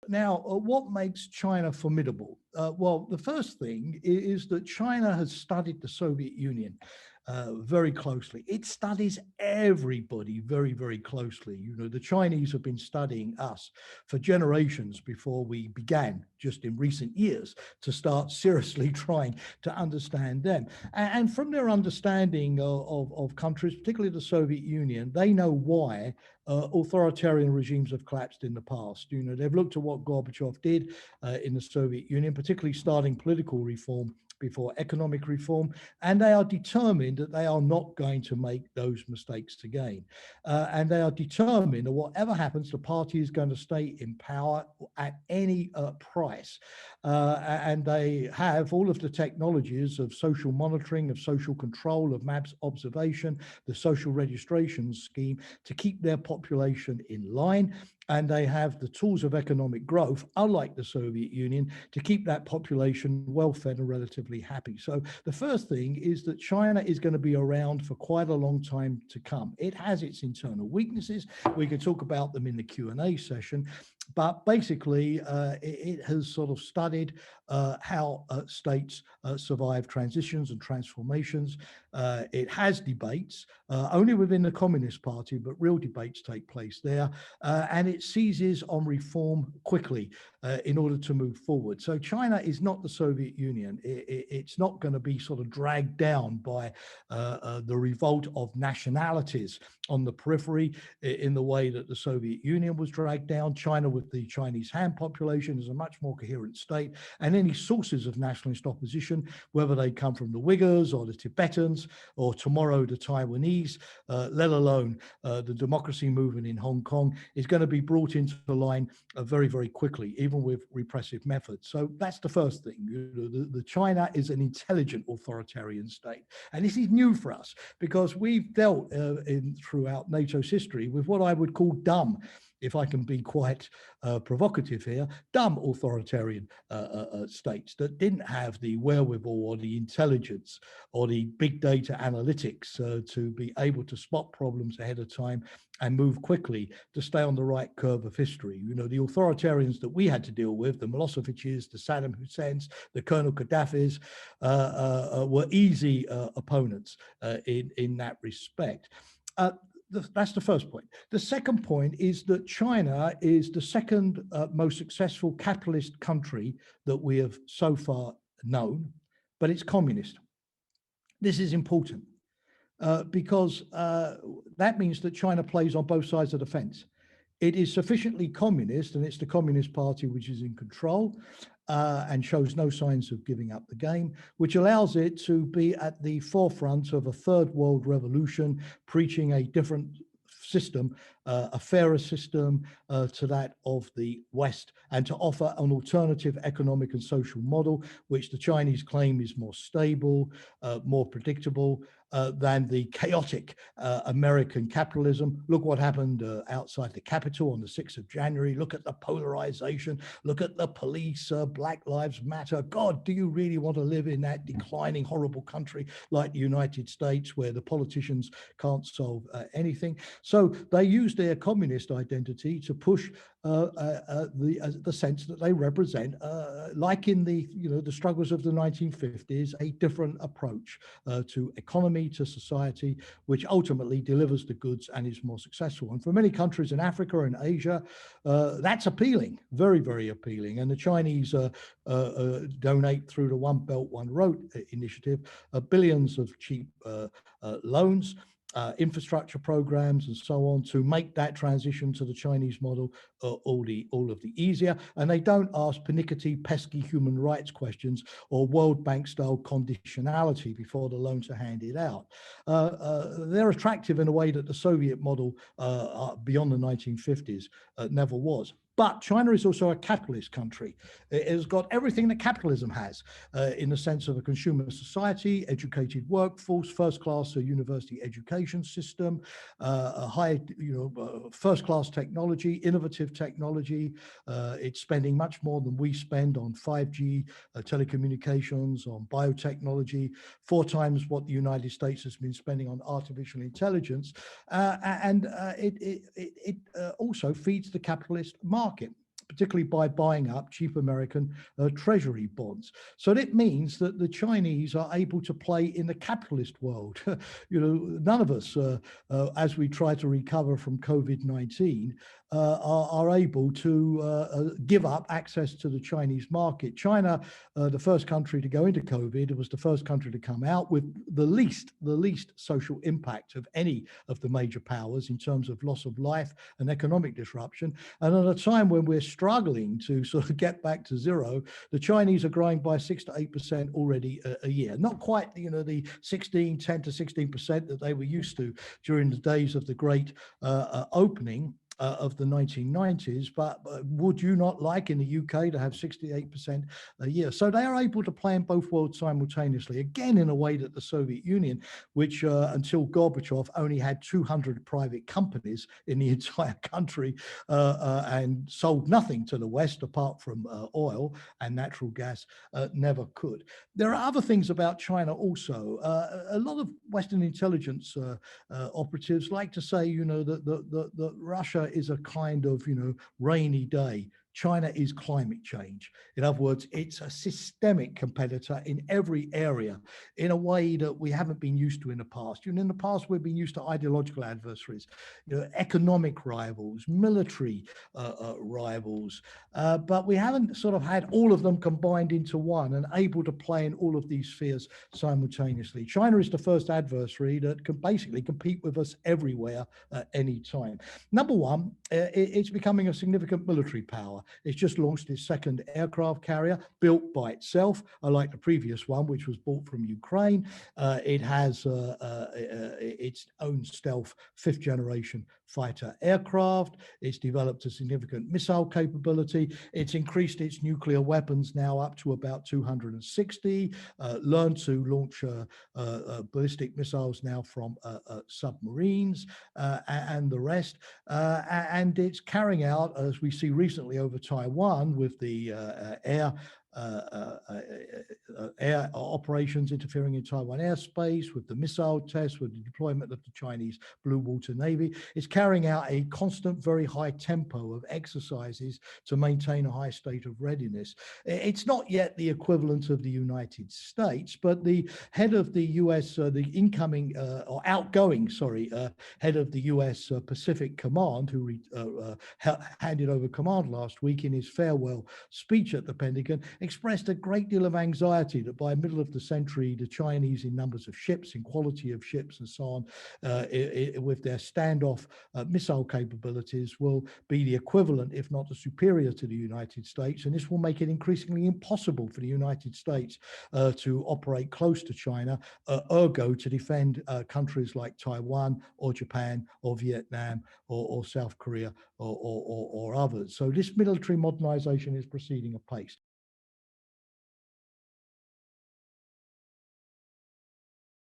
Now, what makes China formidable? Well, the first thing is that China has studied the Soviet Union very closely. It studies everybody very, very closely. You know, the Chinese have been studying us for generations before we began, just in recent years, to start seriously trying to understand them. And from their understanding of countries, particularly the Soviet Union, they know why authoritarian regimes have collapsed in the past. You know, they've looked at what Gorbachev did in the Soviet Union, particularly starting political reform before economic reform, and they are determined that they are not going to make those mistakes again. And they are determined that whatever happens, the party is going to stay in power at any price. And they have all of the technologies of social monitoring, of social control, of maps observation, the social registration scheme to keep their population in line. And they have the tools of economic growth, unlike the Soviet Union, to keep that population well-fed and relatively happy. So the first thing is that China is going to be around for quite a long time to come. It has its internal weaknesses. We could talk about them in the Q&A session, but basically it has sort of studied how states survive transitions and transformations. It has debates, only within the Communist Party, but real debates take place there. And it seizes on reform quickly in order to move forward. So China is not the Soviet Union. It's not going to be sort of dragged down by the revolt of nationalities on the periphery in the way that the Soviet Union was dragged down. China, with the Chinese Han population, is a much more coherent state, and any sources of nationalist opposition, whether they come from the Uyghurs or the Tibetans or tomorrow the Taiwanese, let alone the democracy movement in Hong Kong, is going to be brought into the line very, very quickly, even with repressive methods. So that's the first thing. The China is an intelligent authoritarian state, and this is new for us because we've dealt throughout NATO's history with what I would call dumb, if I can be quite provocative here, dumb authoritarian states that didn't have the wherewithal or the intelligence or the big data analytics to be able to spot problems ahead of time and move quickly to stay on the right curve of history. You know, the authoritarians that we had to deal with, the Milosevic's, the Saddam Hussein's, the Colonel Gaddafi's, were easy opponents in that respect. That's the first point. The second point is that China is the second most successful capitalist country that we have so far known, but it's communist. This is important because that means that China plays on both sides of the fence. It is sufficiently communist, and it's the Communist Party which is in control and shows no signs of giving up the game, which allows it to be at the forefront of a third world revolution, preaching a different system, a fairer system to that of the West, and to offer an alternative economic and social model, which the Chinese claim is more stable, more predictable than the chaotic American capitalism. Look what happened outside the Capitol on the 6th of January. Look at the polarization. Look at the police, Black Lives Matter. God, do you really want to live in that declining, horrible country like the United States where the politicians can't solve anything? So they use their communist identity to push the sense that they represent, like in the struggles of the 1950s, a different approach to economy, to society, which ultimately delivers the goods and is more successful. And for many countries in Africa and Asia, that's appealing, very, very appealing. And the Chinese donate through the One Belt, One Road initiative billions of cheap loans, infrastructure programs and so on to make that transition to the Chinese model all of the easier. And they don't ask pernickety, pesky human rights questions or World Bank style conditionality before the loans are handed out. They're attractive in a way that the Soviet model beyond the 1950s never was. But China is also a capitalist country. It has got everything that capitalism has in the sense of a consumer society, educated workforce, first-class university education system, a high, first-class technology, innovative technology. It's spending much more than we spend on 5G telecommunications, on biotechnology, 4 times what the United States has been spending on artificial intelligence. It also feeds the capitalist market, particularly by buying up cheap American treasury bonds. So that means that the Chinese are able to play in the capitalist world. None of us, as we try to recover from COVID-19, are able to give up access to the Chinese market. China, the first country to go into COVID, it was the first country to come out with the least social impact of any of the major powers in terms of loss of life and economic disruption. And at a time when we're struggling to sort of get back to zero, the Chinese are growing by 6 to 8% already a year. Not quite, the 10 to 16% that they were used to during the days of the great opening of the 1990s, but would you not like in the UK to have 68% a year? So they are able to play in both worlds simultaneously, again, in a way that the Soviet Union, which until Gorbachev only had 200 private companies in the entire country and sold nothing to the West apart from oil and natural gas, never could. There are other things about China also. A lot of Western intelligence operatives like to say, that Russia is a kind of, rainy day. China is climate change. In other words, it's a systemic competitor in every area in a way that we haven't been used to in the past. In the past, we've been used to ideological adversaries, economic rivals, military rivals, but we haven't sort of had all of them combined into one and able to play in all of these spheres simultaneously. China is the first adversary that can basically compete with us everywhere at any time. Number one, it's becoming a significant military power. It's just launched its second aircraft carrier, built by itself, unlike the previous one, which was bought from Ukraine. It has its own stealth fifth generation fighter aircraft. It's developed a significant missile capability. It's increased its nuclear weapons now up to about 260, learned to launch ballistic missiles now from submarines and the rest. And it's carrying out, as we see recently over Taiwan with the air operations interfering in Taiwan airspace, with the missile tests, with the deployment of the Chinese Blue Water Navy. It's carrying out a constant, very high tempo of exercises to maintain a high state of readiness. It's not yet the equivalent of the United States, but the head of the US, the incoming or outgoing, head of the US Pacific Command, who handed over command last week in his farewell speech at the Pentagon, expressed a great deal of anxiety that by middle of the century, the Chinese, in numbers of ships, in quality of ships and so on, with their standoff missile capabilities, will be the equivalent, if not the superior, to the United States. And this will make it increasingly impossible for the United States to operate close to China, ergo to defend countries like Taiwan or Japan or Vietnam or South Korea or others. So this military modernization is proceeding apace.